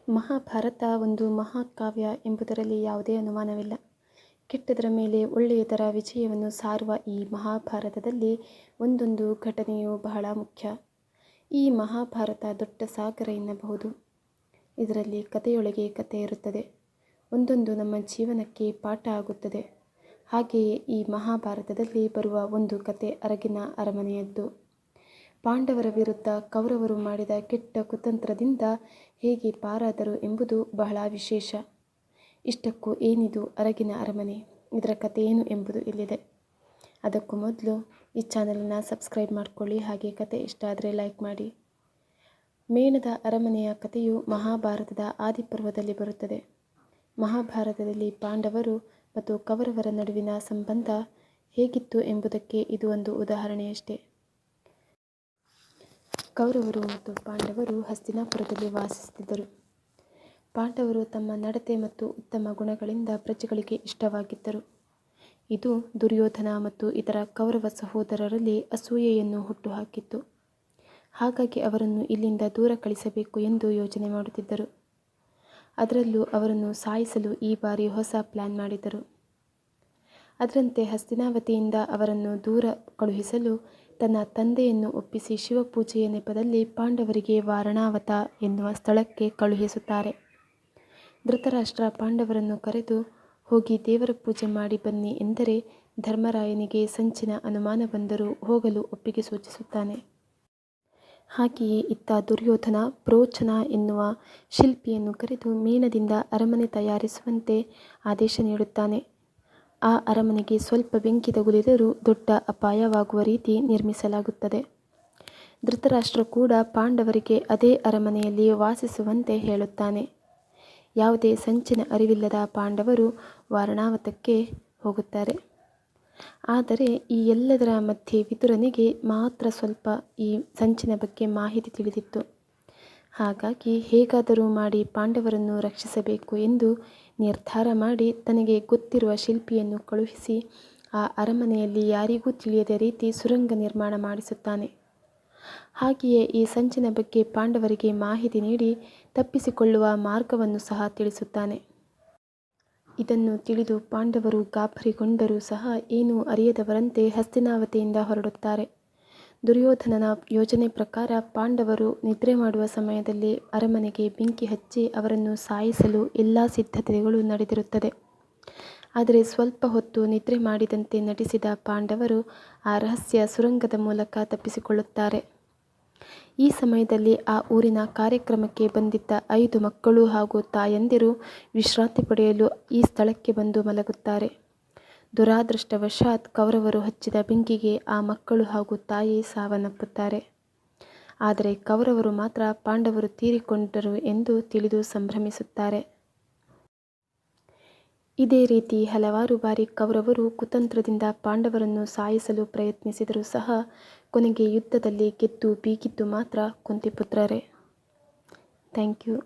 ಮಹಾಭಾರತ ಒಂದು ಮಹಾಕಾವ್ಯ ಎಂಬುದರಲ್ಲಿ ಯಾವುದೇ ಅನುಮಾನವಿಲ್ಲ. ಕೆಟ್ಟದರ ಮೇಲೆ ಒಳ್ಳೆಯದರ ವಿಜಯವನ್ನು ಸಾರುವ ಈ ಮಹಾಭಾರತದಲ್ಲಿ ಒಂದೊಂದು ಘಟನೆಯು ಬಹಳ ಮುಖ್ಯ. ಈ ಮಹಾಭಾರತ ದೊಡ್ಡ ಸಾಗರ ಎನ್ನಬಹುದು. ಇದರಲ್ಲಿ ಕಥೆಯೊಳಗೆ ಕಥೆ ಇರುತ್ತದೆ. ಒಂದೊಂದು ನಮ್ಮ ಜೀವನಕ್ಕೆ ಪಾಠ ಆಗುತ್ತದೆ. ಹಾಗೆಯೇ ಈ ಮಹಾಭಾರತದಲ್ಲಿ ಬರುವ ಒಂದು ಕತೆ ಅರಗಿನ ಅರಮನೆಯದ್ದು. ಪಾಂಡವರ ವಿರುದ್ಧ ಕೌರವರು ಮಾಡಿದ ಕೆಟ್ಟ ಕುತಂತ್ರದಿಂದ ಹೇಗೆ ಪಾರಾದರು ಎಂಬುದು ಬಹಳ ವಿಶೇಷ. ಇಷ್ಟಕ್ಕೂ ಏನಿದು ಅರಗಿನ ಅರಮನೆ, ಇದರ ಕಥೆ ಏನು ಎಂಬುದು ಇಲ್ಲಿದೆ. ಅದಕ್ಕೂ ಮೊದಲು ಈ ಚಾನಲನ್ನು ಸಬ್ಸ್ಕ್ರೈಬ್ ಮಾಡಿಕೊಳ್ಳಿ, ಹಾಗೆ ಕತೆ ಇಷ್ಟ ಆದರೆ ಲೈಕ್ ಮಾಡಿ. ಮೇಣದ ಅರಮನೆಯ ಕಥೆಯು ಮಹಾಭಾರತದ ಆದಿಪರ್ವದಲ್ಲಿ ಬರುತ್ತದೆ. ಮಹಾಭಾರತದಲ್ಲಿ ಪಾಂಡವರು ಮತ್ತು ಕೌರವರ ನಡುವಿನ ಸಂಬಂಧ ಹೇಗಿತ್ತು ಎಂಬುದಕ್ಕೆ ಇದು ಒಂದು ಉದಾಹರಣೆಯಷ್ಟೇ. ಕೌರವರು ಮತ್ತು ಪಾಂಡವರು ಹಸ್ತಿನಾಪುರದಲ್ಲಿ ವಾಸಿಸುತ್ತಿದ್ದರು. ಪಾಂಡವರು ತಮ್ಮ ನಡತೆ ಮತ್ತು ಉತ್ತಮ ಗುಣಗಳಿಂದ ಪ್ರಜೆಗಳಿಗೆ ಇಷ್ಟವಾಗಿದ್ದರು. ಇದು ದುರ್ಯೋಧನ ಮತ್ತು ಇತರ ಕೌರವ ಸಹೋದರರಲ್ಲಿ ಅಸೂಯೆಯನ್ನು ಹುಟ್ಟುಹಾಕಿತ್ತು. ಹಾಗಾಗಿ ಅವರನ್ನು ಇಲ್ಲಿಂದ ದೂರ ಕಳಿಸಬೇಕು ಎಂದು ಯೋಚನೆ ಮಾಡುತ್ತಿದ್ದರು. ಅದರಲ್ಲೂ ಅವರನ್ನು ಸಾಯಿಸಲು ಈ ಬಾರಿ ಹೊಸ ಪ್ಲಾನ್ ಮಾಡಿದರು. ಅದರಂತೆ ಹಸ್ತಿನಾವತಿಯಿಂದ ಅವರನ್ನು ದೂರ ಕಳುಹಿಸಲು ತನ್ನ ತಂದೆಯನ್ನು ಒಪ್ಪಿಸಿ ಶಿವಪೂಜೆಯ ನೆಪದಲ್ಲಿ ಪಾಂಡವರಿಗೆ ವಾರಣಾವತ ಎನ್ನುವ ಸ್ಥಳಕ್ಕೆ ಕಳುಹಿಸುತ್ತಾರೆ. ಧೃತರಾಷ್ಟ್ರ ಪಾಂಡವರನ್ನು ಕರೆದು ಹೋಗಿ ದೇವರ ಪೂಜೆ ಮಾಡಿ ಬನ್ನಿ ಎಂದರೆ ಧರ್ಮರಾಯನಿಗೆ ಸಂಚಿನ ಅನುಮಾನ ಬಂದರೂ ಹೋಗಲು ಒಪ್ಪಿಗೆ ಸೂಚಿಸುತ್ತಾನೆ. ಹಾಗೆಯೇ ಇತ್ತ ದುರ್ಯೋಧನ ಪ್ರೋಚನ ಎನ್ನುವ ಶಿಲ್ಪಿಯನ್ನು ಕರೆದು ಮೇಣದಿಂದ ಅರಮನೆ ತಯಾರಿಸುವಂತೆ ಆದೇಶ ನೀಡುತ್ತಾನೆ. ಆ ಅರಮನೆಗೆ ಸ್ವಲ್ಪ ಬೆಂಕಿ ತಗುಲಿದರೂ ದೊಡ್ಡ ಅಪಾಯವಾಗುವ ರೀತಿ ನಿರ್ಮಿಸಲಾಗುತ್ತದೆ. ಧೃತರಾಷ್ಟ್ರ ಕೂಡ ಪಾಂಡವರಿಗೆ ಅದೇ ಅರಮನೆಯಲ್ಲಿ ವಾಸಿಸುವಂತೆ ಹೇಳುತ್ತಾನೆ. ಯಾವುದೇ ಸಂಚಿನ ಅರಿವಿಲ್ಲದ ಪಾಂಡವರು ವಾರಣಾವತಕ್ಕೆ ಹೋಗುತ್ತಾರೆ. ಆದರೆ ಈ ಎಲ್ಲದರ ಮಧ್ಯೆ ವಿದುರನಿಗೆ ಮಾತ್ರ ಸ್ವಲ್ಪ ಈ ಸಂಚಿನ ಬಗ್ಗೆ ಮಾಹಿತಿ ತಿಳಿದಿತ್ತು. ಹಾಗಾಗಿ ಹೇಗಾದರೂ ಮಾಡಿ ಪಾಂಡವರನ್ನು ರಕ್ಷಿಸಬೇಕು ಎಂದು ನಿರ್ಧಾರ ಮಾಡಿ ತನಗೆ ಗೊತ್ತಿರುವ ಶಿಲ್ಪಿಯನ್ನು ಕಳುಹಿಸಿ ಆ ಅರಮನೆಯಲ್ಲಿ ಯಾರಿಗೂ ತಿಳಿಯದ ರೀತಿ ಸುರಂಗ ನಿರ್ಮಾಣ ಮಾಡಿಸುತ್ತಾನೆ. ಹಾಗೆಯೇ ಈ ಸಂಚಿನ ಬಗ್ಗೆ ಪಾಂಡವರಿಗೆ ಮಾಹಿತಿ ನೀಡಿ ತಪ್ಪಿಸಿಕೊಳ್ಳುವ ಮಾರ್ಗವನ್ನು ಸಹ ತಿಳಿಸುತ್ತಾನೆ. ಇದನ್ನು ತಿಳಿದು ಪಾಂಡವರು ಗಾಬರಿಗೊಂಡರೂ ಸಹ ಏನೂ ಅರಿಯದವರಂತೆ ಹಸ್ತಿನಾವತಿಯಿಂದ ಹೊರಡುತ್ತಾರೆ. ದುರ್ಯೋಧನನ ಯೋಜನೆ ಪ್ರಕಾರ ಪಾಂಡವರು ನಿದ್ರೆ ಮಾಡುವ ಸಮಯದಲ್ಲಿ ಅರಮನೆಗೆ ಬೆಂಕಿ ಹಚ್ಚಿ ಅವರನ್ನು ಸಾಯಿಸಲು ಎಲ್ಲ ಸಿದ್ಧತೆಗಳು ನಡೆದಿರುತ್ತದೆ. ಆದರೆ ಸ್ವಲ್ಪ ಹೊತ್ತು ನಿದ್ರೆ ಮಾಡಿದಂತೆ ನಟಿಸಿದ ಪಾಂಡವರು ಆ ರಹಸ್ಯ ಸುರಂಗದ ಮೂಲಕ ತಪ್ಪಿಸಿಕೊಳ್ಳುತ್ತಾರೆ. ಈ ಸಮಯದಲ್ಲಿ ಆ ಊರಿನ ಕಾರ್ಯಕ್ರಮಕ್ಕೆ ಬಂದಿದ್ದ 5 ಮಕ್ಕಳು ಹಾಗೂ ತಾಯಂದಿರು ವಿಶ್ರಾಂತಿ ಪಡೆಯಲು ಈ ಸ್ಥಳಕ್ಕೆ ಬಂದು ಮಲಗುತ್ತಾರೆ. ದುರಾದೃಷ್ಟವಶಾತ್ ಕೌರವರು ಹಚ್ಚಿದ ಬೆಂಕಿಗೆ ಆ ಮಕ್ಕಳು ಹಾಗೂ ತಾಯಿ ಸಾವನ್ನಪ್ಪುತ್ತಾರೆ. ಆದರೆ ಕೌರವರು ಮಾತ್ರ ಪಾಂಡವರು ತೀರಿಕೊಂಡರು ಎಂದು ತಿಳಿದು ಸಂಭ್ರಮಿಸುತ್ತಾರೆ. ಇದೇ ರೀತಿ ಹಲವಾರು ಬಾರಿ ಕೌರವರು ಕುತಂತ್ರದಿಂದ ಪಾಂಡವರನ್ನು ಸಾಯಿಸಲು ಪ್ರಯತ್ನಿಸಿದರೂ ಸಹ ಕೊನೆಗೆ ಯುದ್ಧದಲ್ಲಿ ಗೆದ್ದು ಬೀಗಿದ್ದು ಮಾತ್ರ ಕುಂತಿಪುತ್ರರೇ. Thank you.